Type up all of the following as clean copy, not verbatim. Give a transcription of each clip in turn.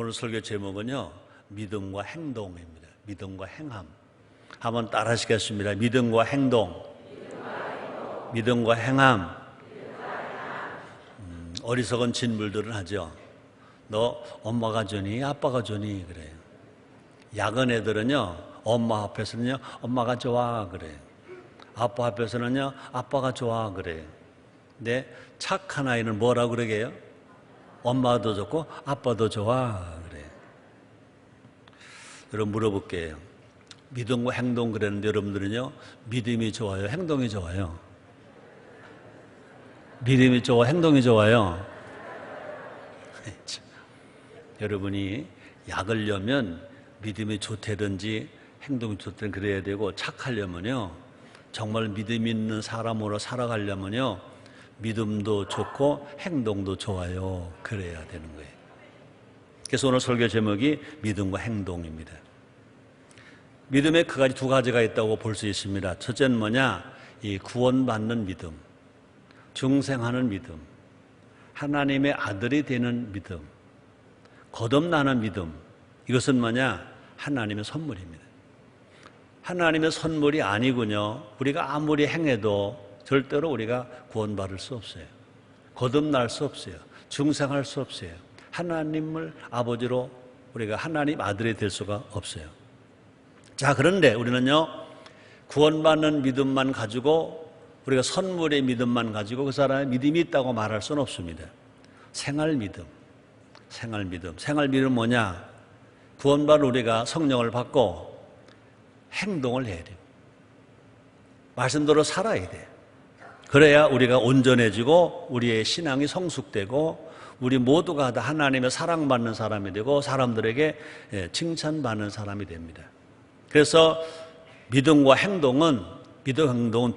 오늘 설교 제목은요, 믿음과 행동입니다. 믿음과 행함. 한번 따라 하시겠습니다. 믿음과 행동. 믿음과 행함. 어리석은 진물들은 하죠. 너 엄마가 좋니? 아빠가 좋니? 그래요. 야근 애들은요, 엄마 앞에서는요, 엄마가 좋아. 그래요. 아빠 앞에서는요, 아빠가 좋아. 그래요. 근데 착한 아이는 뭐라고 그러게요? 엄마도 좋고 아빠도 좋아. 그래요. 여러분 물어볼게요. 믿음과 행동 그랬는데 여러분들은요, 믿음이 좋아요? 행동이 좋아요? 믿음이 좋아? 행동이 좋아요? 여러분이 약을려면 믿음이 좋다든지 행동이 좋다든지 그래야 되고, 착하려면요, 정말 믿음 있는 사람으로 살아가려면요, 믿음도 좋고 행동도 좋아요. 그래야 되는 거예요. 그래서 오늘 설교 제목이 믿음과 행동입니다. 믿음에 두 가지가 있다고 볼 수 있습니다. 첫째는 뭐냐? 이 구원받는 믿음, 중생하는 믿음, 하나님의 아들이 되는 믿음, 거듭나는 믿음. 이것은 뭐냐? 하나님의 선물입니다. 하나님의 선물이 아니군요. 우리가 아무리 행해도 절대로 우리가 구원받을 수 없어요. 거듭날 수 없어요. 중생할 수 없어요. 하나님을 아버지로 우리가 하나님 아들이 될 수가 없어요. 자, 그런데 우리는요, 구원받는 믿음만 가지고, 우리가 선물의 믿음만 가지고 그 사람의 믿음이 있다고 말할 수는 없습니다. 생활 믿음. 생활 믿음은 뭐냐? 구원받은 우리가 성령을 받고 행동을 해야 돼요. 말씀대로 살아야 돼요. 그래야 우리가 온전해지고 우리의 신앙이 성숙되고 우리 모두가 다 하나님의 사랑받는 사람이 되고 사람들에게 칭찬받는 사람이 됩니다. 그래서 믿음과 행동은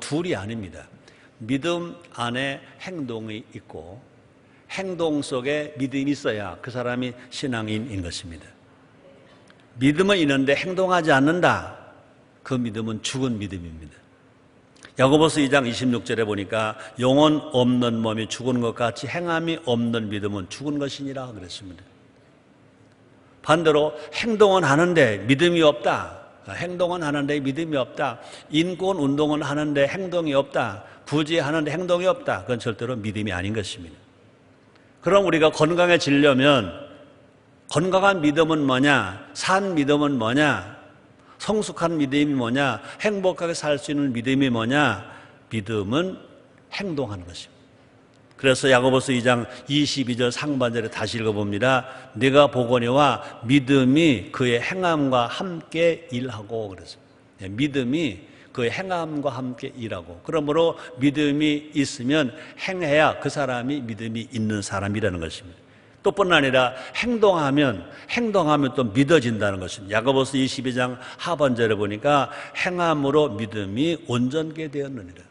둘이 아닙니다. 믿음 안에 행동이 있고 행동 속에 믿음이 있어야 그 사람이 신앙인인 것입니다. 믿음은 있는데 행동하지 않는다. 그 믿음은 죽은 믿음입니다. 야고보서 2장 26절에 보니까 영혼 없는 몸이 죽은 것 같이 행함이 없는 믿음은 죽은 것이니라 그랬습니다. 반대로 행동은 하는데 믿음이 없다. 행동은 하는데 믿음이 없다. 인권 운동은 하는데 행동이 없다. 굳이 하는데 행동이 없다. 그건 절대로 믿음이 아닌 것입니다. 그럼 우리가 건강해지려면 건강한 믿음은 뭐냐? 산 믿음은 뭐냐? 성숙한 믿음이 뭐냐? 행복하게 살 수 있는 믿음이 뭐냐? 믿음은 행동하는 것입니다. 그래서 야고보서 2장 22절 상반절에 다시 읽어봅니다. 네가 보거니와 믿음이 그의 행함과 함께 일하고 그랬습니다. 믿음이 그의 행함과 함께 일하고, 그러므로 믿음이 있으면 행해야 그 사람이 믿음이 있는 사람이라는 것입니다. 또 뿐 아니라 행동하면 또 믿어진다는 것입니다. 야고보서 22장 하반절에 보니까 행함으로 믿음이 온전케 되었느니라.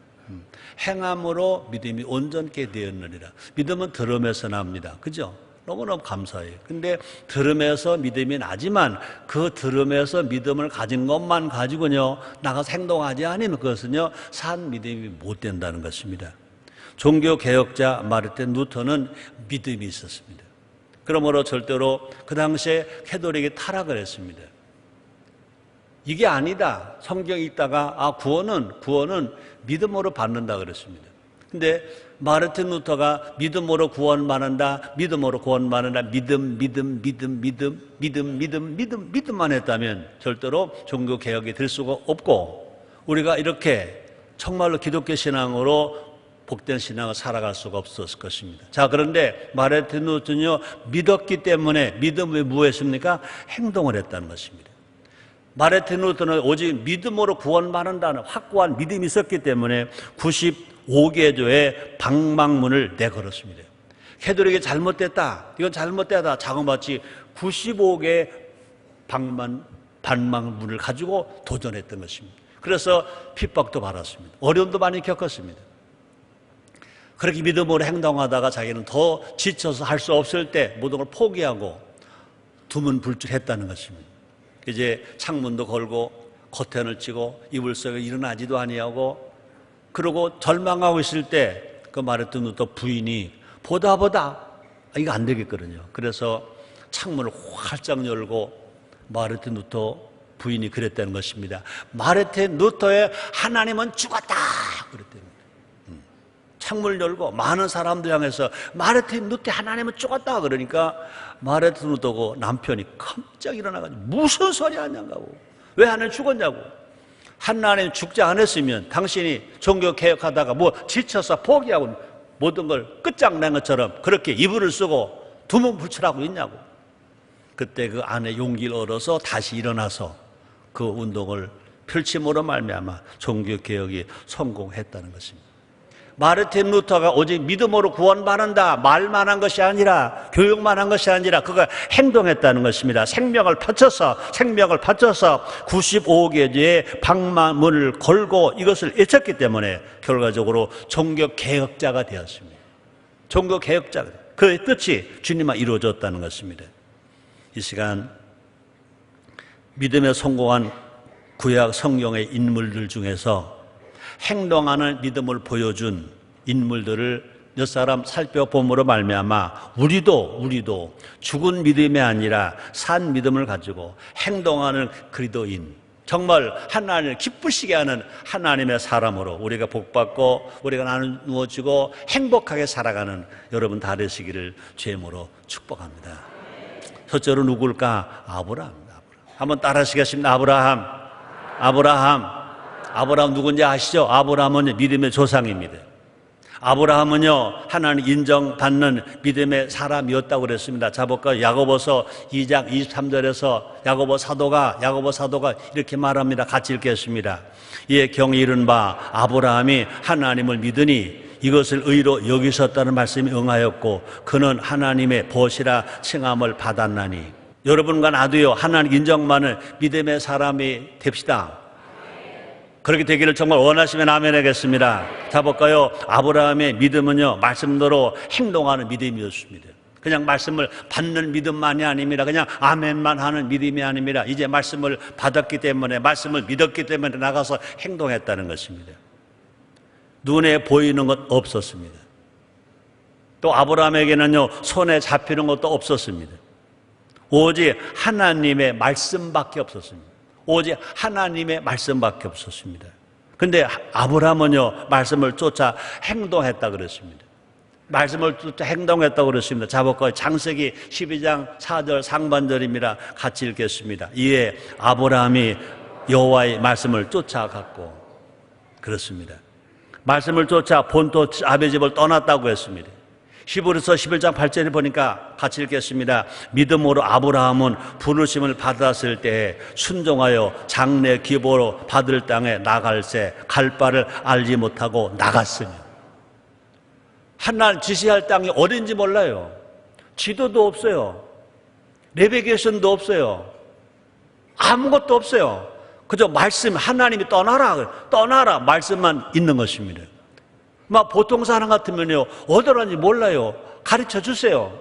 행함으로 믿음이 온전케 되었느니라. 믿음은 들음에서 납니다. 그죠? 너무너무 감사해요. 근데 들음에서 믿음이 나지만 그 들음에서 믿음을 가진 것만 가지고요, 나가서 행동하지 않으면 그것은요, 산 믿음이 못 된다는 것입니다. 종교개혁자 마르틴 루터는 믿음이 있었습니다. 그러므로 절대로 그 당시에 캐톨릭이 타락을 했습니다. 이게 아니다. 성경에 있다가 구원은 믿음으로 받는다 그랬습니다. 근데 마르틴 루터가 믿음으로 구원받는다. 믿음만 했다면 절대로 종교개혁이 될 수가 없고, 우리가 이렇게 정말로 기독교 신앙으로 복된 신앙을 살아갈 수가 없었을 것입니다. 자, 그런데 마르틴 루터는요, 믿었기 때문에 믿음을 무엇했습니까? 행동을 했다는 것입니다. 마르틴 루터는 오직 믿음으로 구원받는다는 확고한 믿음이 있었기 때문에 95개 교회 방망문을 내걸었습니다. 캐톨릭이 잘못됐다, 이건 잘못되다 자그마치 95개 방망문을 가지고 도전했던 것입니다. 그래서 핍박도 받았습니다. 어려움도 많이 겪었습니다. 그렇게 믿음으로 행동하다가 자기는 더 지쳐서 할 수 없을 때 모든 걸 포기하고 두문불출했다는 것입니다. 이제 창문도 걸고 커튼을 치고 이불 속에 일어나지도 아니하고, 그러고 절망하고 있을 때 그 마르틴 루터 부인이 보다 이거 안 되겠거든요. 그래서 창문을 활짝 열고 마르틴 루터 부인이 그랬다는 것입니다. 마르틴 루터의 하나님은 죽었다 그랬답니다. 창문을 열고 많은 사람들 향해서 마르틴 루터 하나님은 죽었다 그러니까 마르틴 루터고 남편이 깜짝 일어나가지고 무슨 소리 하냐고, 왜 하나님 죽었냐고, 하나님 죽지 않았으면 당신이 종교 개혁하다가 뭐 지쳐서 포기하고 모든 걸 끝장낸 것처럼 그렇게 이불을 쓰고 두문불출하고 있냐고. 그때 그 아내 용기를 얻어서 다시 일어나서 그 운동을 펼침으로 말미암아 종교 개혁이 성공했다는 것입니다. 마르틴 루터가 오직 믿음으로 구원받는다 말만 한 것이 아니라, 교육만 한 것이 아니라 그가 행동했다는 것입니다. 생명을 바쳐서 95개의 방문을 걸고 이것을 외쳤기 때문에 결과적으로 종교개혁자가 되었습니다. 종교개혁자가, 그의 뜻이 주님만 이루어졌다는 것입니다. 이 시간 믿음에 성공한 구약 성경의 인물들 중에서 행동하는 믿음을 보여준 인물들을 몇 사람 살펴봄으로 말미암아 우리도 죽은 믿음이 아니라 산 믿음을 가지고 행동하는 그리스도인, 정말 하나님을 기쁘시게 하는 하나님의 사람으로 우리가 복받고 우리가 나누어지고 행복하게 살아가는 여러분 다 되시기를 주님으로 축복합니다. 첫째로 누굴까? 아브라함입니다. 한번 따라하시겠습니다. 아브라함 누군지 아시죠? 아브라함은 믿음의 조상입니다. 아브라함은요, 하나님 인정받는 믿음의 사람이었다고 그랬습니다. 자볼까요? 야고보서 2장 23절에서 야고보 사도가 이렇게 말합니다. 같이 읽겠습니다. 이에 경이 이른 바 아브라함이 하나님을 믿으니 이것을 의로 여기셨다는 말씀이 응하였고 그는 하나님의 벗이라 칭함을 받았나니. 여러분과 나도요, 하나님 인정받는 믿음의 사람이 됩시다. 그렇게 되기를 정말 원하시면 아멘 하겠습니다. 자 볼까요? 아브라함의 믿음은요, 말씀대로 행동하는 믿음이었습니다. 그냥 말씀을 받는 믿음만이 아닙니다. 그냥 아멘만 하는 믿음이 아닙니다. 이제 말씀을 받았기 때문에, 말씀을 믿었기 때문에 나가서 행동했다는 것입니다. 눈에 보이는 것 없었습니다. 또 아브라함에게는요, 손에 잡히는 것도 없었습니다. 오직 하나님의 말씀밖에 없었습니다. 오직 하나님의 말씀밖에 없었습니다. 근데 아브라함은요, 말씀을 쫓아 행동했다 그랬습니다. 말씀을 쫓아 행동했다고 그랬습니다. 자볼까요? 창세기 12장 4절 상반절입니다. 같이 읽겠습니다. 이에 아브라함이 여호와의 말씀을 쫓아갔고, 그렇습니다. 말씀을 쫓아 본토 아베 집을 떠났다고 했습니다. 히브리서 11장 8절에 보니까 같이 읽겠습니다. 믿음으로 아브라함은 부르심을 받았을 때에 순종하여 장래 기보로 받을 땅에 나갈새 갈 바를 알지 못하고 나갔으며. 하나님 지시할 땅이 어딘지 몰라요. 지도도 없어요. 내비게이션도 없어요. 아무것도 없어요. 그저 말씀, 하나님이 떠나라 말씀만 있는 것입니다. 막 보통 사람 같으면요, 어디로 가는지 몰라요. 가르쳐 주세요.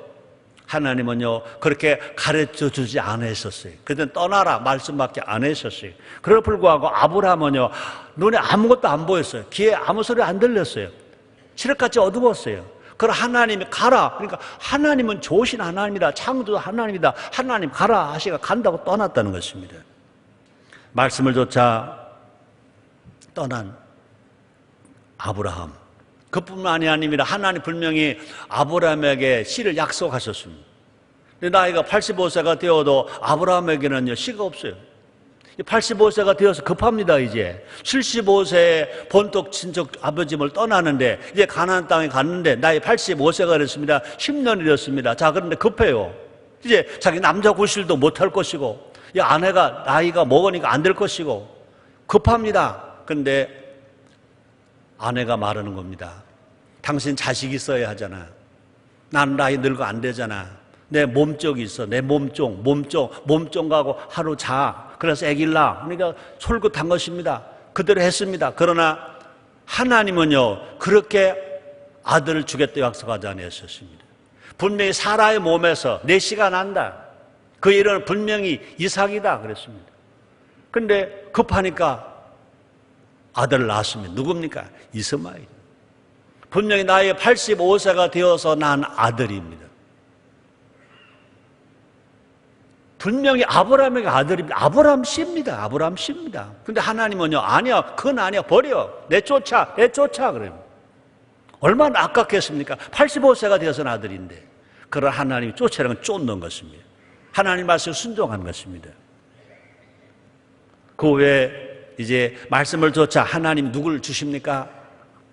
하나님은요, 그렇게 가르쳐 주지 않으셨어요. 그때는 떠나라 말씀밖에 안 하셨어요. 그럼에도 불구하고 아브라함은요, 눈에 아무것도 안 보였어요. 귀에 아무 소리 안 들렸어요. 칠흑같이 어두웠어요. 그럼 하나님이 가라. 그러니까 하나님은 좋으신 하나님이다. 창조 하나님이다. 하나님 가라 하시가 간다고 떠났다는 것입니다. 말씀을 쫓아 떠난 아브라함. 그뿐만이 아닙니다. 하나님 분명히 아브라함에게 씨를 약속하셨습니다. 근데 나이가 85세가 되어도 아브라함에게는요, 씨가 없어요. 85세가 되어서 급합니다. 이제 75세에 본토 친척 아버지를 떠나는데 이제 가나안 땅에 갔는데 나이 85세가 됐습니다. 10년이 됐습니다. 자, 그런데 급해요. 이제 자기 남자 구실도 못할 것이고, 이 아내가 나이가 먹으니까 안 될 것이고 급합니다. 그런데 아내가 말하는 겁니다. 당신 자식 있어야 하잖아. 난 나이 늙어 안 되잖아. 내 몸쪽이 있어. 내 몸쪽하고 하루 자. 그래서 아기를 낳아. 그러니까 솔깃한 것입니다. 그대로 했습니다. 그러나 하나님은요, 그렇게 아들을 주겠다고 약속하지 않으셨습니다. 분명히 사라의 몸에서 내 씨가 난다. 그 이름은 분명히 이삭이다 그랬습니다. 그런데 급하니까 아들을 낳았습니다. 누굽니까? 이스마엘. 분명히 나이가 85세가 되어서 난 아들입니다. 분명히 아브라함의 아들입니다. 아브라함 씨입니다. 아브라함 씨입니다. 근데 하나님은요, 아니야, 그건 아니야, 버려. 내쫓아. 그래요. 얼마나 아깝겠습니까? 85세가 되어선 아들인데. 그런 하나님이 쫓아라는 건 쫓는 것입니다. 하나님 말씀을 순종한 것입니다. 그 후에 이제 말씀을 쫓아 하나님 누구를 주십니까?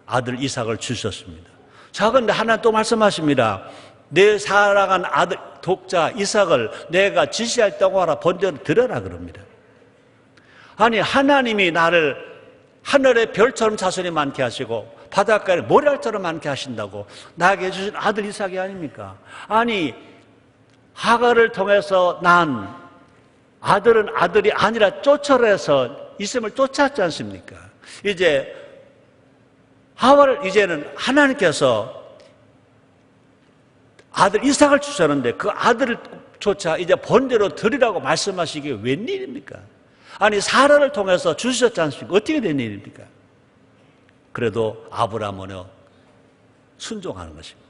아들 이삭을 주셨습니다. 자, 근데 하나님 또 말씀하십니다. 내 사랑한 아들 독자 이삭을 내가 지시했다고 하라, 번제로 드려라 그럽니다. 아니, 하나님이 나를 하늘의 별처럼 자손이 많게 하시고 바닷가에 모래알처럼 많게 하신다고 나에게 주신 아들 이삭이 아닙니까? 아니, 하갈을 통해서 난 아들은 아들이 아니라 쫓아내서 이스마엘 쫓았지 않습니까? 이제 하갈을 이제는 하나님께서 아들 이삭을 주셨는데 그 아들을 쫓아 이제 번제로 드리라고 말씀하시기에 웬일입니까? 아니, 사라를 통해서 주셨지 않습니까? 어떻게 된 일입니까? 그래도 아브라함은요, 순종하는 것입니다.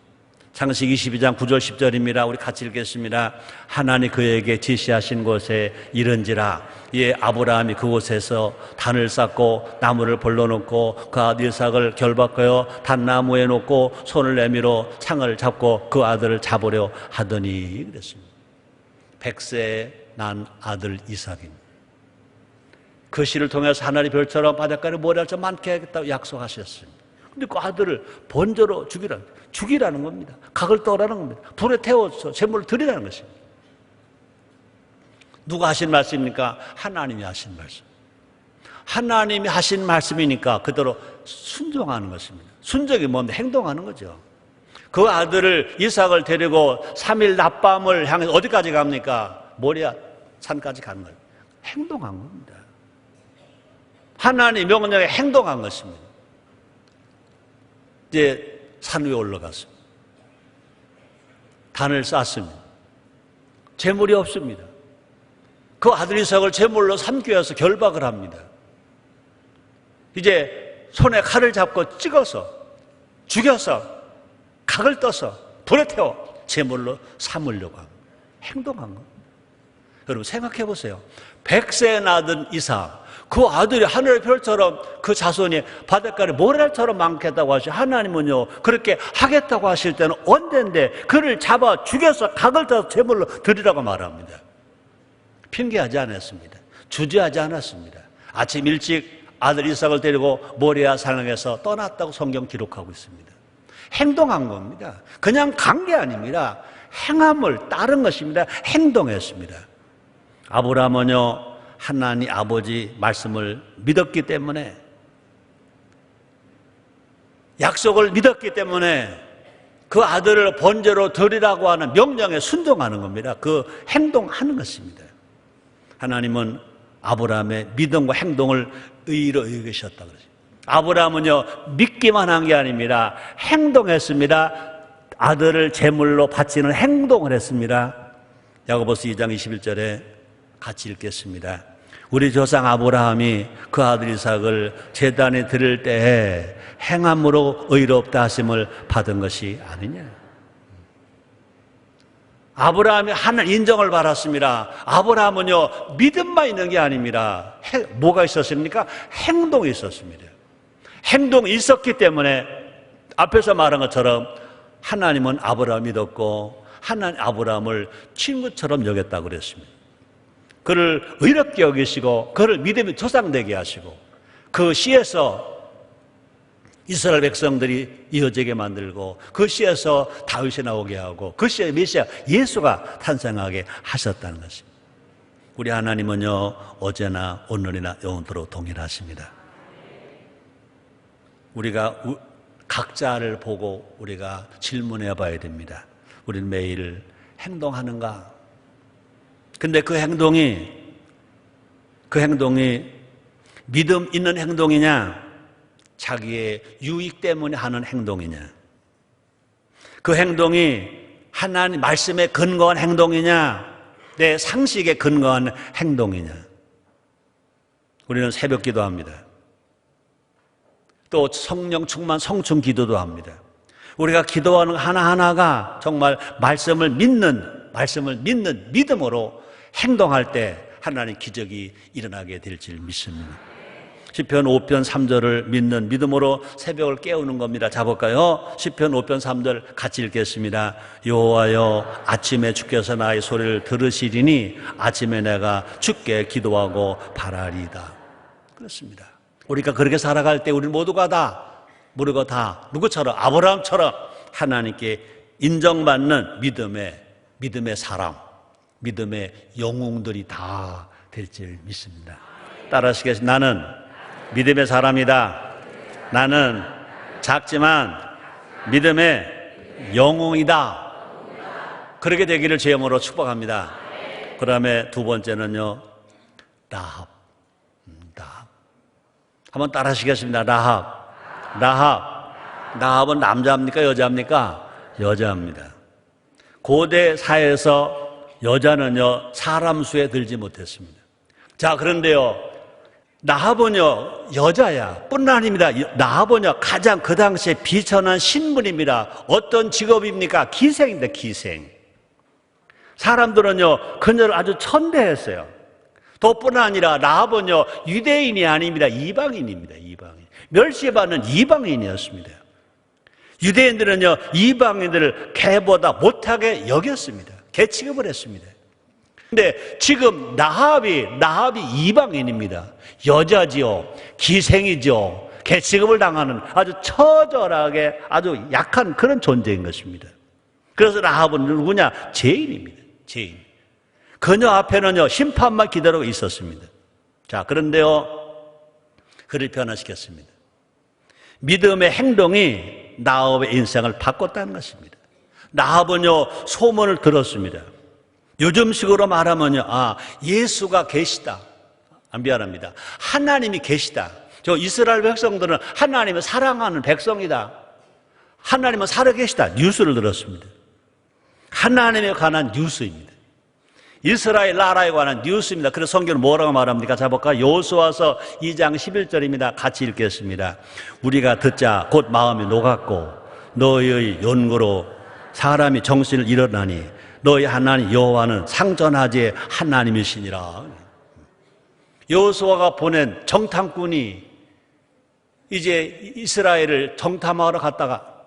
창세기 22장 9절 10절입니다. 우리 같이 읽겠습니다. 하나님 그에게 지시하신 곳에 이른지라. 예, 아브라함이 그곳에서 단을 쌓고 나무를 벌러놓고 그 아들 이삭을 결박하여 단나무에 놓고 손을 내밀어 창을 잡고 그 아들을 잡으려 하더니 그랬습니다. 100세에 난 아들 이삭입니다. 그 씨를 통해서 하늘의 별처럼 바닷가를 모래알처럼 많게 하겠다고 약속하셨습니다. 근데 그 아들을 번제로 죽이라는 겁니다. 각을 떠라는 겁니다. 불에 태워서 제물을 드리라는 것입니다. 누가 하신 말씀입니까? 하나님이 하신 말씀. 하나님이 하신 말씀이니까 그대로 순종하는 것입니다. 순종이 뭔데? 행동하는 거죠. 그 아들을 이삭을 데리고 3일 낮밤을 향해서 어디까지 갑니까? 모리아 산까지 가는 거예요. 행동한 겁니다. 하나님 명령에 행동한 것입니다. 이제 산 위에 올라갔습니다. 단을 쌓습니다. 재물이 없습니다. 그 아들 이삭을 제물로 삼기 위해서 결박을 합니다. 이제 손에 칼을 잡고 찍어서 죽여서 각을 떠서 불에 태워 제물로 삼으려고 합니다. 행동한 겁니다. 여러분 생각해 보세요. 100세에 낳은 이삭, 그 아들이 하늘의 별처럼 그 자손이 바닷가를 모래알처럼 많겠다고 하시 하나님은요 그렇게 하겠다고 하실 때는 언젠데 그를 잡아 죽여서 각을 떠서 제물로 드리라고 말합니다. 핑계하지 않았습니다. 주저하지 않았습니다. 아침 일찍 아들 이삭을 데리고 모리아 산에서 떠났다고 성경 기록하고 있습니다. 행동한 겁니다. 그냥 간 게 아닙니다. 행함을 따른 것입니다. 행동했습니다. 아브라함은요 하나님 아버지 말씀을 믿었기 때문에, 약속을 믿었기 때문에 그 아들을 번제로 드리라고 하는 명령에 순종하는 겁니다. 그 행동하는 것입니다. 하나님은 아브라함의 믿음과 행동을 의로 여기셨다 그러죠. 아브라함은요 믿기만 한 게 아닙니다. 행동했습니다. 아들을 제물로 바치는 행동을 했습니다. 야고보서 2장 21절에 같이 읽겠습니다. 우리 조상 아브라함이 그 아들 이삭을 제단에 드릴 때에 행함으로 의롭다 하심을 받은 것이 아니냐. 아브라함이 하나님 인정을 받았습니다. 아브라함은요 믿음만 있는 게 아닙니다. 뭐가 있었습니까? 행동이 있었습니다. 행동이 있었기 때문에 앞에서 말한 것처럼 하나님은 아브라함을 믿었고 하나님 아브라함을 친구처럼 여겼다고 그랬습니다. 그를 의롭게 여기시고 그를 믿음의 조상되게 하시고 그 씨에서 이스라엘 백성들이 이어지게 만들고 그 씨에서 다윗이 나오게 하고 그 씨의 메시아 예수가 탄생하게 하셨다는 것입니다. 우리 하나님은요 어제나 오늘이나 영원토록 동일하십니다. 우리가 각자를 보고 우리가 질문해 봐야 됩니다. 우리는 매일 행동하는가? 근데 그 행동이 믿음 있는 행동이냐, 자기의 유익 때문에 하는 행동이냐, 그 행동이 하나님 말씀에 근거한 행동이냐, 내 상식에 근거한 행동이냐. 우리는 새벽 기도합니다. 또 성령 충만 성충 기도도 합니다. 우리가 기도하는 하나하나가 정말 말씀을 믿는 믿음으로 행동할 때 하나님 기적이 일어나게 될 줄 믿습니다. 시편 5편 3절을 믿는 믿음으로 새벽을 깨우는 겁니다. 자볼까요? 시편 5편 3절 같이 읽겠습니다. 여호와여 아침에 주께서 나의 소리를 들으시리니 아침에 내가 주께 기도하고 바라리이다. 그렇습니다. 우리가 그렇게 살아갈 때 우리 모두가 다 누구처럼 아브라함처럼 하나님께 인정받는 믿음의 사람, 믿음의 영웅들이 다 될 줄 믿습니다. 따라하시겠습니다. 나는 믿음의 사람이다. 나는 작지만 믿음의 영웅이다. 그렇게 되기를 제 이름으로 축복합니다. 그 다음에 두 번째는요, 라합. 한번 따라 하시겠습니다. 라합은 남자입니까? 여자입니까? 여자입니다. 고대 사회에서 여자는요, 사람 수에 들지 못했습니다. 자, 그런데요, 라합은요, 여자야. 뿐만 아닙니다. 라합은요, 가장 그 당시에 비천한 신분입니다. 어떤 직업입니까? 기생입니다, 기생. 사람들은요, 그녀를 아주 천대했어요. 또뿐 아니라 라합은요, 유대인이 아닙니다. 이방인입니다. 이방인. 멸시받는 이방인이었습니다. 유대인들은요, 이방인들을 개보다 못하게 여겼습니다. 개 취급을 했습니다. 근데 지금 라합이 이방인입니다. 여자지요, 기생이죠, 개 취급을 당하는 아주 처절하게 아주 약한 그런 존재인 것입니다. 그래서 라합은 누구냐? 죄인입니다. 죄인. 그녀 앞에는요, 심판만 기다리고 있었습니다. 자, 그런데요, 그를 변화시켰습니다. 믿음의 행동이 라합의 인생을 바꿨다는 것입니다. 라합은요, 소문을 들었습니다. 요즘식으로 말하면요, 예수가 계시다. 미안합니다. 하나님이 계시다. 저 이스라엘 백성들은 하나님을 사랑하는 백성이다. 하나님은 살아계시다. 뉴스를 들었습니다. 하나님에 관한 뉴스입니다. 이스라엘 나라에 관한 뉴스입니다. 그래서 성경은 뭐라고 말합니까? 자, 볼까? 여호수아서 2장 11절입니다. 같이 읽겠습니다. 우리가 듣자 곧 마음이 녹았고 너희의 연고로 사람이 정신을 잃었나니 너희 하나님 여호와는 상전하지의 하나님이시니라. 여호수아가 보낸 정탐꾼이 이제 이스라엘을 정탐하러 갔다가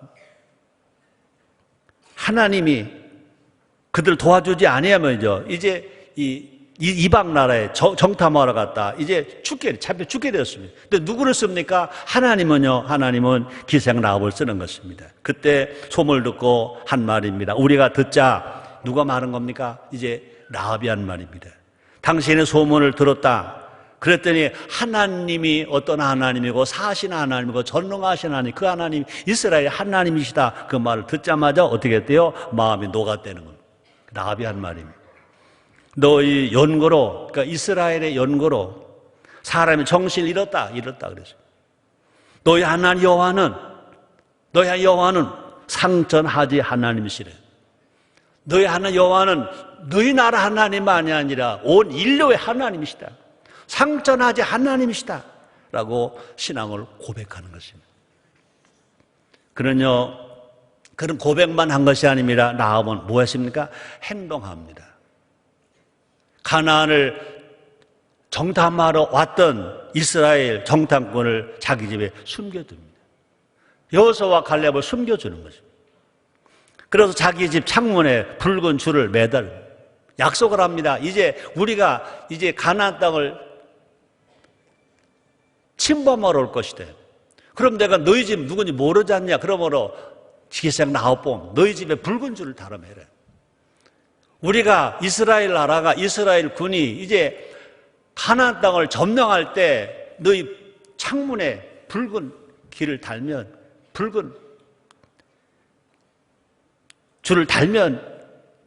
하나님이 그들 도와주지 아니하면요, 이제 이방 나라에 정탐하러 갔다 이제 잡혀 죽게 되었습니다. 근데 누구를 씁니까? 하나님은 기생 라합을 쓰는 것입니다. 그때 소문을 듣고 한 말입니다. 우리가 듣자. 누가 말한 겁니까? 이제 라합이 한 말입니다. 당신의 소문을 들었다. 그랬더니 하나님이 어떤 하나님이고 사신 하나님이고 전능하신 하나님, 그 하나님 이스라엘 하나님이시다. 그 말을 듣자마자 어떻게 했대요? 마음이 녹았다는 겁니다. 라합이 한 말입니다. 너희 연고로, 그러니까 이스라엘의 연고로 사람이 정신을 잃었다 그랬어요. 너희 하나님 여호와는 상전하지 하나님이시래. 너희 하나님 여호와는 너희 나라 하나님만이 아니라 온 인류의 하나님이시다. 상전하지 하나님이시다. 라고 신앙을 고백하는 것입니다. 그런 고백만 한 것이 아닙니다. 라합은 뭐 했습니까? 행동합니다. 가나안을 정탐하러 왔던 이스라엘 정탐꾼을 자기 집에 숨겨둡니다. 여호수아와 갈렙을 숨겨주는 거죠. 그래서 자기 집 창문에 붉은 줄을 매달고 약속을 합니다. 우리가 가나안 땅을 침범하러 올 것이다. 그럼 내가 너희 집 누군지 모르지 않냐? 그러므로 기생 라합 너희 집에 붉은 줄을 달아매라. 우리가 이스라엘 나라가 이스라엘 군이 이제 가나안 땅을 점령할 때 너희 창문에 붉은 길을 달면 붉은 줄을 달면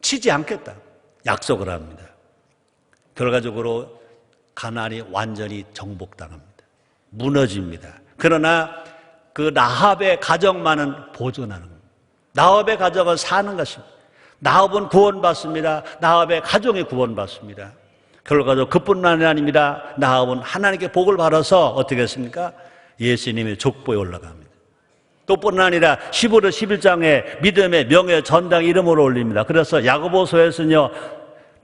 치지 않겠다. 약속을 합니다. 결과적으로 가나안이 완전히 정복당합니다. 무너집니다. 그러나 그 라합의 가정만은 보존하는 겁니다. 라합의 가정은 사는 것입니다. 라합은 구원받습니다. 라합의 가정이 구원받습니다. 결과적으로 그뿐만이 아닙니다. 라합은 하나님께 복을 받아서 어떻게 했습니까? 예수님의 족보에 올라갑니다. 또뿐 아니라 11장에 믿음의 명예 전당 이름으로 올립니다. 그래서 야고보서에서는요,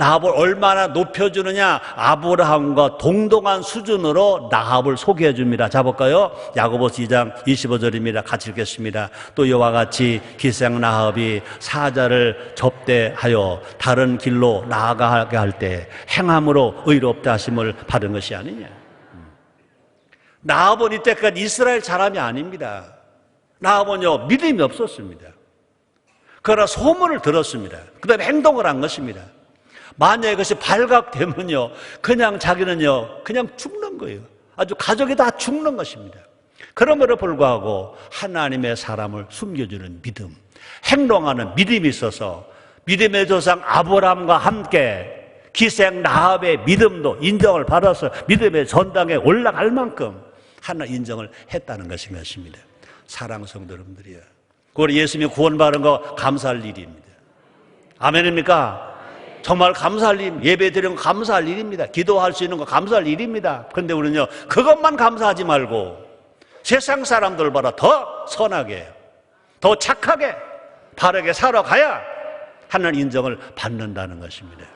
나합을 얼마나 높여주느냐, 아브라함과 동등한 수준으로 나합을 소개해 줍니다. 자 볼까요? 야고보서 2장 25절입니다. 같이 읽겠습니다. 또 이와 같이 기생 나합이 사자를 접대하여 다른 길로 나아가게 할 때 행함으로 의롭다 하심을 받은 것이 아니냐. 나합은 이때까지 이스라엘 사람이 아닙니다. 나합은요, 믿음이 없었습니다. 그러나 소문을 들었습니다. 그 다음에 행동을 한 것입니다. 만약에 그것이 발각되면요, 그냥 자기는요, 그냥 죽는 거예요. 아주 가족이 다 죽는 것입니다. 그럼에도 불구하고 하나님의 사람을 숨겨주는 믿음, 행동하는 믿음이 있어서 믿음의 조상 아브라함과 함께 기생 나합의 믿음도 인정을 받아서 믿음의 전당에 올라갈 만큼 하나 인정을 했다는 것인 것입니다. 사랑 성도 여러분들이요, 우리 예수님이 구원받은 거 감사할 일입니다. 아멘입니까? 정말 감사할 일, 예배 드리는 거 감사할 일입니다. 기도할 수 있는 거 감사할 일입니다. 그런데 우리는요, 그것만 감사하지 말고 세상 사람들보다 더 선하게, 더 착하게, 바르게 살아가야 하나님 인정을 받는다는 것입니다.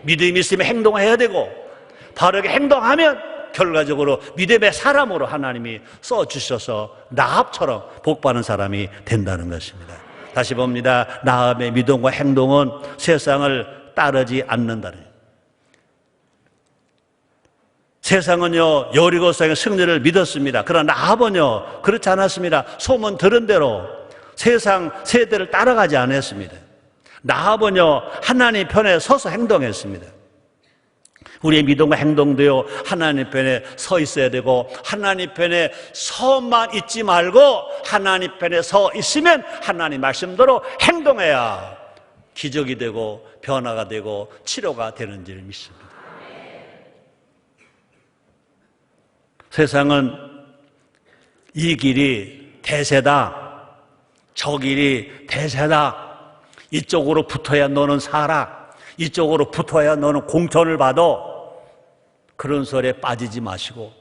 믿음이 있으면 행동해야 되고, 바르게 행동하면 결과적으로 믿음의 사람으로 하나님이 써주셔서 나합처럼 복받는 사람이 된다는 것입니다. 다시 봅니다. 나합의 믿음과 행동은 세상을 따르지 않는다는. 세상은요, 여리고성의 승리를 믿었습니다. 그러나 나합은요, 그렇지 않았습니다. 소문 들은 대로 세상 세대를 따라가지 않았습니다. 나합은요, 하나님 편에 서서 행동했습니다. 우리의 믿음과 행동도요, 하나님 편에 서 있어야 되고, 하나님 편에 서만 있지 말고 하나님 편에 서 있으면 하나님 말씀대로 행동해야 기적이 되고 변화가 되고 치료가 되는 줄 믿습니다. 세상은 이 길이 대세다, 저 길이 대세다, 이쪽으로 붙어야 너는 살아, 이쪽으로 붙어야 너는 공천을 받아, 그런 소리에 빠지지 마시고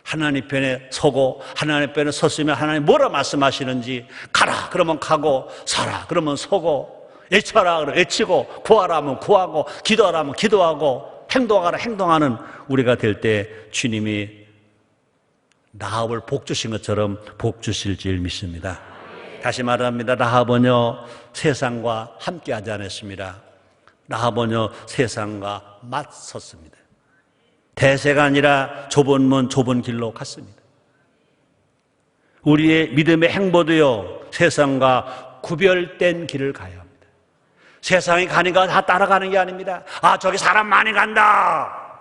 하나님 편에 서고, 하나님 편에 섰으면 하나님 뭐라 말씀하시는지, 가라 그러면 가고, 서라 그러면 서고, 외쳐라 그러면 외치고, 구하라 하면 구하고, 기도하라 하면 기도하고, 행동하라 행동하는 우리가 될 때 주님이 나합을 복 주신 것처럼 복 주실 줄 믿습니다. 다시 말합니다. 나합은요, 세상과 함께 하지 않았습니다. 나합은요, 세상과 맞섰습니다. 대세가 아니라 좁은 문 좁은 길로 갔습니다. 우리의 믿음의 행보도요, 세상과 구별된 길을 가야 합니다. 세상이 가니까 다 따라가는 게 아닙니다. 아, 저기 사람 많이 간다,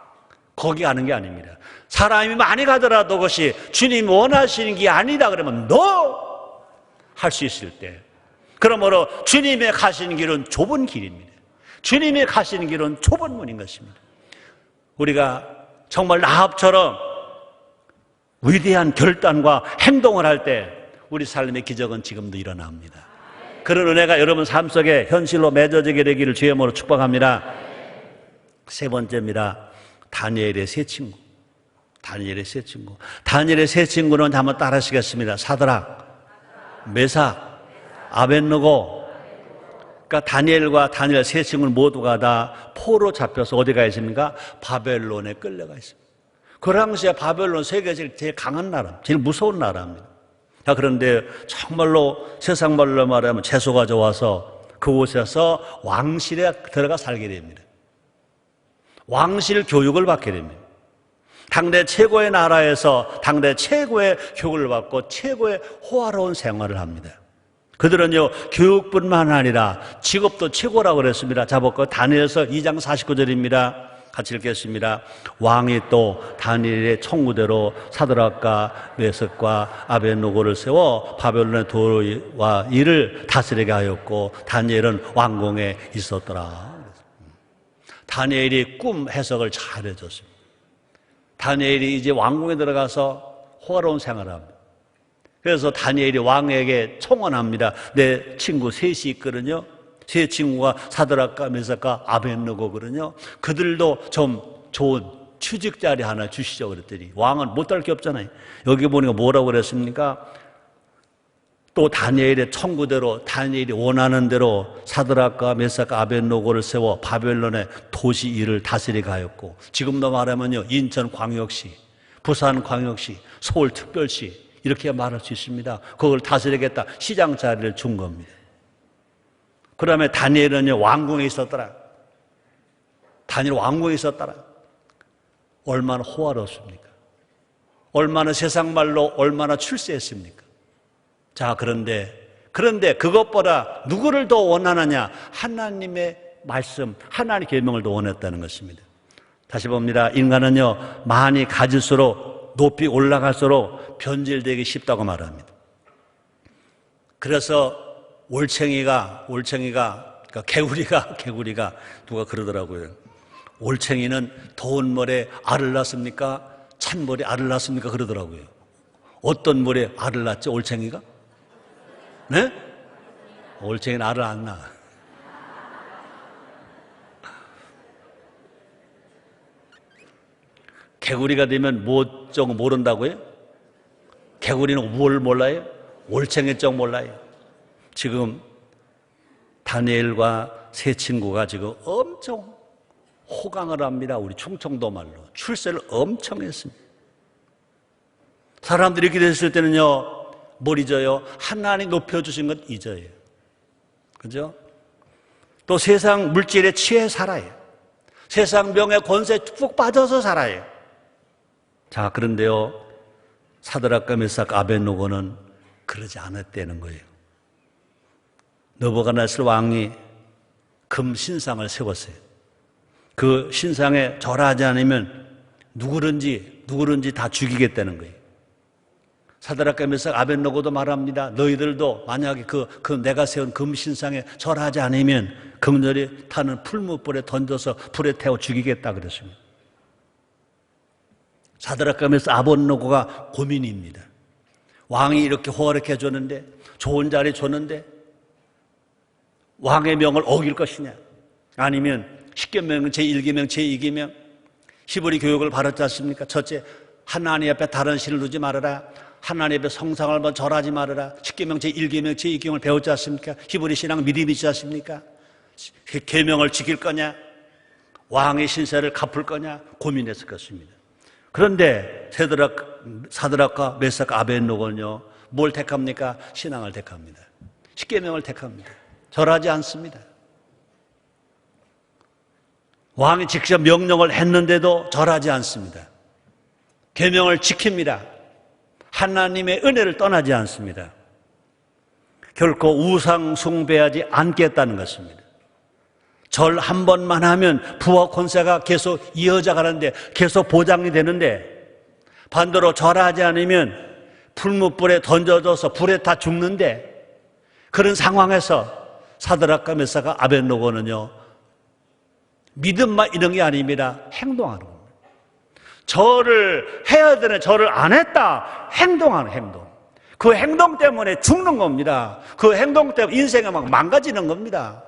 거기 가는 게 아닙니다. 사람이 많이 가더라도 그것이 주님 원하시는 게 아니다 그러면 너 할 수 있을 때, 그러므로 주님의 가시는 길은 좁은 길입니다. 주님의 가시는 길은 좁은 문인 것입니다. 우리가 정말 나합처럼 위대한 결단과 행동을 할 때 우리 삶의 기적은 지금도 일어납니다. 그런 은혜가 여러분 삶 속에 현실로 맺어지게 되기를 주의 이름으로 축복합니다. 세 번째입니다. 다니엘의 세 친구. 다니엘의 세 친구. 다니엘의 세 친구는 한번 따라 하시겠습니다. 사드락, 메삭, 아벳느고. 그러니까 다니엘과 다니엘 세 친구는 모두가 다 포로 잡혀서 어디가 있습니까? 바벨론에 끌려가 있습니다. 그 당시에 바벨론 세계에서 제일 강한 나라, 제일 무서운 나라입니다. 자, 그런데 정말로 세상 말로 말하면 재수가 좋아서 그곳에서 왕실에 들어가 살게 됩니다. 왕실 교육을 받게 됩니다. 당대 최고의 나라에서 당대 최고의 교육을 받고 최고의 호화로운 생활을 합니다. 그들은요, 교육뿐만 아니라 직업도 최고라고 그랬습니다. 자, 볼까요? 다니엘서 2장 49절입니다. 같이 읽겠습니다. 왕이 또 다니엘의 청구대로 사드락과 메삭과 아벳느고를 세워 바벨론의 도와 일을 다스리게 하였고, 다니엘은 왕궁에 있었더라. 다니엘이 꿈 해석을 잘 해줬습니다. 다니엘이 이제 왕궁에 들어가서 호화로운 생활을 합니다. 그래서 다니엘이 왕에게 청원합니다. 내 친구 셋이 있거든요. 세 친구가 사드락과 메삭과 아벳느고거든요. 그들도 좀 좋은 취직 자리 하나 주시죠 그랬더니 왕은 못할 게 없잖아요. 여기 보니까 뭐라고 그랬습니까? 또 다니엘의 청구대로 다니엘이 원하는 대로 사드락과 메삭과 아벳노고를 세워 바벨론의 도시 일을 다스리게 하였고, 지금도 말하면요, 인천광역시, 부산광역시, 서울특별시 이렇게 말할 수 있습니다. 그걸 다스리겠다, 시장 자리를 준 겁니다. 그 다음에 다니엘은요, 왕궁에 있었더라. 다니엘 왕궁에 있었더라. 얼마나 호화롭습니까? 얼마나 세상 말로 얼마나 출세했습니까? 자, 그런데 그것보다 누구를 더 원하느냐? 하나님의 말씀, 하나님의 계명을 더 원했다는 것입니다. 다시 봅니다. 인간은요, 많이 가질수록, 높이 올라갈수록 변질되기 쉽다고 말합니다. 그래서 올챙이가 그러니까 개구리가 누가 그러더라고요. 올챙이는 더운 물에 알을 낳습니까? 찬 물에 알을 낳습니까? 그러더라고요. 어떤 물에 알을 낳죠, 올챙이가? 네? 올챙이는 알을 안 낳아. 개구리가 되면 뭐 좀 모른다고요? 개구리는 뭘 몰라요? 올챙이 쪽 몰라요. 지금 다니엘과 세 친구가 지금 엄청 호강을 합니다. 우리 충청도 말로 출세를 엄청 했습니다. 사람들이 이렇게 됐을 때는요, 뭘 잊어요? 하나님 높여주신 것 잊어요. 그죠? 또 세상 물질에 취해 살아요. 세상 명예 권세에 푹 빠져서 살아요. 자, 그런데요, 사드락과 메삭 아벳노고는 그러지 않았다는 거예요. 느부갓네살 왕이 금 신상을 세웠어요. 그 신상에 절하지 않으면 누구든지 다 죽이겠다는 거예요. 사드락과 메삭 아벳노고도 말합니다. 너희들도 만약에 그 내가 세운 금 신상에 절하지 않으면 금절이 타는 풀무불에 던져서 불에 태워 죽이겠다 그랬습니다. 사드락과 메삭 아벳노고가 고민입니다. 왕이 이렇게 호화롭게 해줬는데, 좋은 자리 줬는데 왕의 명을 어길 것이냐, 아니면 십계명 제1계명 제2계명 히브리 교육을 받았지 않습니까? 첫째, 하나님 앞에 다른 신을 두지 말아라. 하나님 앞에 성상을 한번 절하지 말아라. 십계명 제1계명 제2계명을 배웠지 않습니까? 히브리 신앙 믿음이 있지 않습니까? 계명을 지킬 거냐, 왕의 신세를 갚을 거냐 고민했을 것입니다. 그런데 사드락과 메삭 아벳노고는요, 뭘 택합니까? 신앙을 택합니다. 십계명을 택합니다. 절하지 않습니다. 왕이 직접 명령을 했는데도 절하지 않습니다. 계명을 지킵니다. 하나님의 은혜를 떠나지 않습니다. 결코 우상 숭배하지 않겠다는 것입니다. 절 한 번만 하면 부와 권세가 계속 이어져 가는데, 계속 보장이 되는데, 반대로 절하지 않으면 풀무불에 던져져서 불에 다 죽는데, 그런 상황에서 사드락과 메삭과 아벳노고는요, 믿음만 이런 게 아닙니다. 행동하는 겁니다. 절을 해야 되는 절을 안 했다. 행동하는 행동. 그 행동 때문에 죽는 겁니다. 그 행동 때문에 인생이 막 망가지는 겁니다.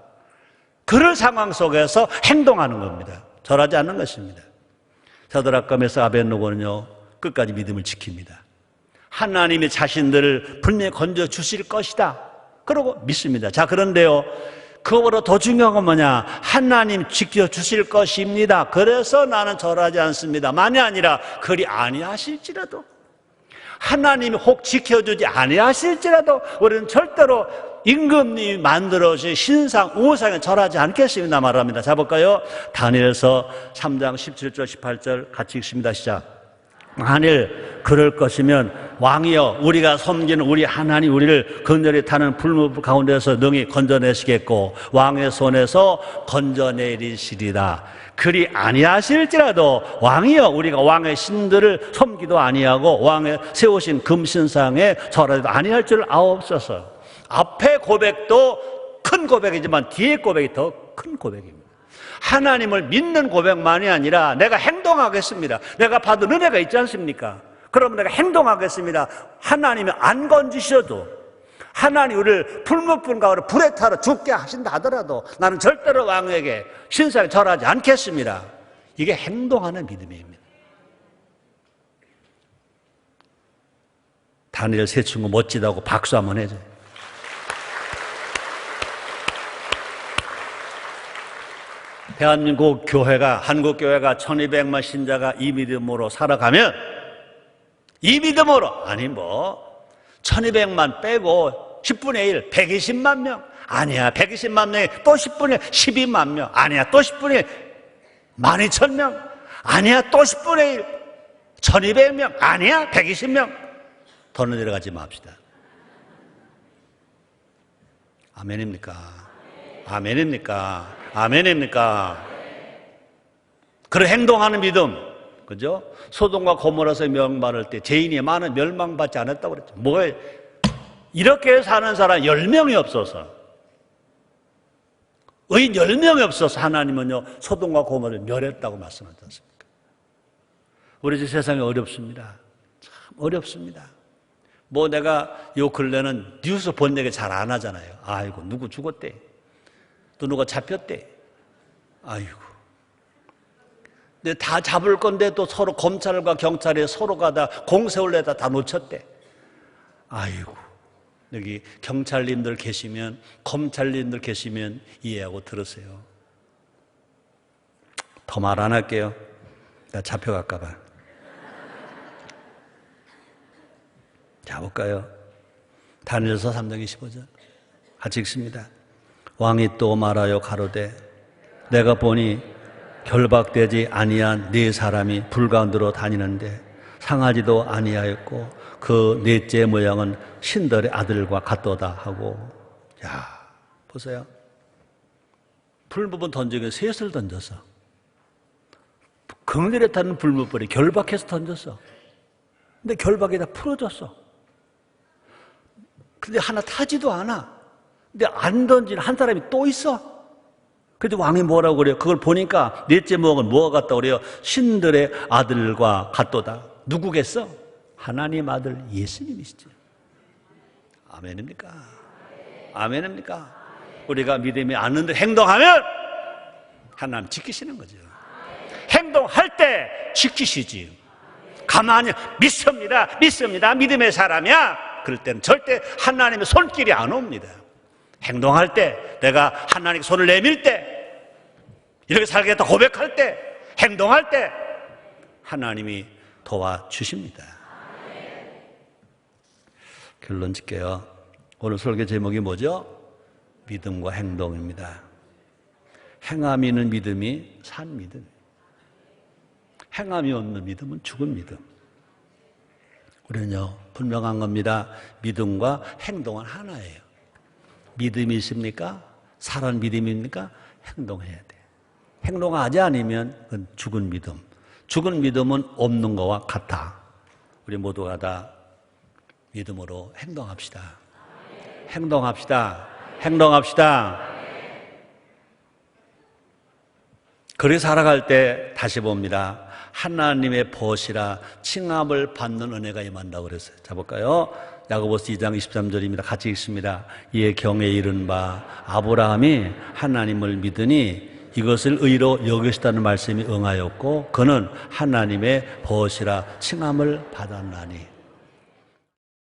그럴 상황 속에서 행동하는 겁니다. 절하지 않는 것입니다. 사드락과 메삭 아벳노고는요, 끝까지 믿음을 지킵니다. 하나님이 자신들을 분명히 건져 주실 것이다. 그러고 믿습니다. 자, 그런데요, 그거보다 더 중요한 건 뭐냐? 하나님 지켜주실 것입니다. 그래서 나는 절하지 않습니다. 만이 아니라 그리 아니하실지라도, 하나님이 혹 지켜주지 아니하실지라도 우리는 절대로 임금님이 만들어주신 신상, 우상에 절하지 않겠습니다 말합니다. 자, 볼까요? 다니엘서 3장 17절 18절 같이 읽습니다. 시작. 만일 그럴 것이면 왕이여, 우리가 섬기는 우리 하나님 우리를 극렬히 타는 불무 가운데서 능히 건져내시겠고 왕의 손에서 건져내리시리라. 그리 아니하실지라도 왕이여, 우리가 왕의 신들을 섬기도 아니하고 왕의 세우신 금신상에 절하지도 아니할 줄 아옵소서. 앞의 고백도 큰 고백이지만 뒤의 고백이 더 큰 고백입니다. 하나님을 믿는 고백만이 아니라 내가 행동하겠습니다. 내가 받은 은혜가 있지 않습니까? 그러면 내가 행동하겠습니다. 하나님이 안 건지셔도, 하나님 우리를 풀무불 가운데 불에 타러 죽게 하신다 하더라도 나는 절대로 왕에게 신상에 절하지 않겠습니다. 이게 행동하는 믿음입니다. 다니엘 세 친구 멋지다고 박수 한번 해줘요. 대한민국 교회가, 한국 교회가 1200만 신자가 이 믿음으로 살아가면, 이 믿음으로, 아니 1200만 빼고 10분의 1, 120만 명. 아니야, 120만 명이 또 10분의 1, 12만 명. 아니야, 또 10분의 1, 12,000명. 아니야, 또 10분의 1, 1200명. 아니야, 120명. 더 내려가지 맙시다. 아멘입니까? 아멘입니까? 아멘입니까? 그런 행동하는 믿음, 그죠? 소돔과 고모라서 멸망받을 때 죄인이 많은 멸망받지 않았다고 그랬죠. 뭐에 이렇게 사는 사람 10명이 없어서, 의인 10명이 없어서 하나님은요 소돔과 고모를 멸했다고 말씀하지 않습니까? 우리 집 세상이 어렵습니다. 참 어렵습니다. 내가 요 근래는 뉴스 본 얘기 잘 안 하잖아요. 아이고 누구 죽었대, 또 누가 잡혔대. 아이고. 근데 다 잡을 건데 또 서로 검찰과 경찰이 서로가 다 공세올래다 다 놓쳤대. 아이고. 여기 경찰님들 계시면, 검찰님들 계시면 이해하고 들으세요. 더 말 안 할게요. 나 잡혀갈까 봐. 자, 볼까요? 다니엘서 3장 25절 같이 읽습니다. 왕이 또 말하여 가로되 내가 보니 결박되지 아니한 네 사람이 불 가운데로 다니는데 상하지도 아니하였고 그 넷째 모양은 신들의 아들과 같도다 하고. 야, 보세요. 불부분 던지고 셋을 던져서 그늘에 타는 불무불이 결박해서 던졌어. 근데 결박이 다 풀어졌어. 근데 하나 타지도 않아. 근데 안 던진 한 사람이 또 있어. 그래도 왕이 뭐라고 그래요? 그걸 보니까 넷째 모양은 뭐가 같다고 그래요? 신들의 아들과 같도다. 누구겠어? 하나님 아들 예수님이시죠. 아멘입니까? 아멘입니까? 우리가 믿음이 않는데 행동하면 하나님 지키시는 거죠. 행동할 때 지키시지. 가만히 믿습니다, 믿습니다, 믿음의 사람이야. 그럴 때는 절대 하나님의 손길이 안 옵니다. 행동할 때, 내가 하나님께 손을 내밀 때, 이렇게 살겠다 고백할 때, 행동할 때 하나님이 도와주십니다. 결론 짓게요. 오늘 설교 제목이 뭐죠? 믿음과 행동입니다. 행함이 있는 믿음이 산 믿음, 행함이 없는 믿음은 죽은 믿음. 우리는요 분명한 겁니다. 믿음과 행동은 하나예요. 믿음이 있습니까? 살아난 믿음입니까? 행동해야 돼. 행동하지 않으면 그건 죽은 믿음. 죽은 믿음은 없는 것과 같아. 우리 모두가 다 믿음으로 행동합시다. 행동합시다. 행동합시다. 그렇게 살아갈 때 다시 봅니다. 하나님의 벗이라 칭함을 받는 은혜가 임한다고 그랬어요. 자, 볼까요? 야고보서 2장 23절입니다. 같이 읽습니다. 이에 경에 이른 바 아브라함이 하나님을 믿으니 이것을 의로 여기시다는 말씀이 응하였고 그는 하나님의 벗이라 칭함을 받았나니.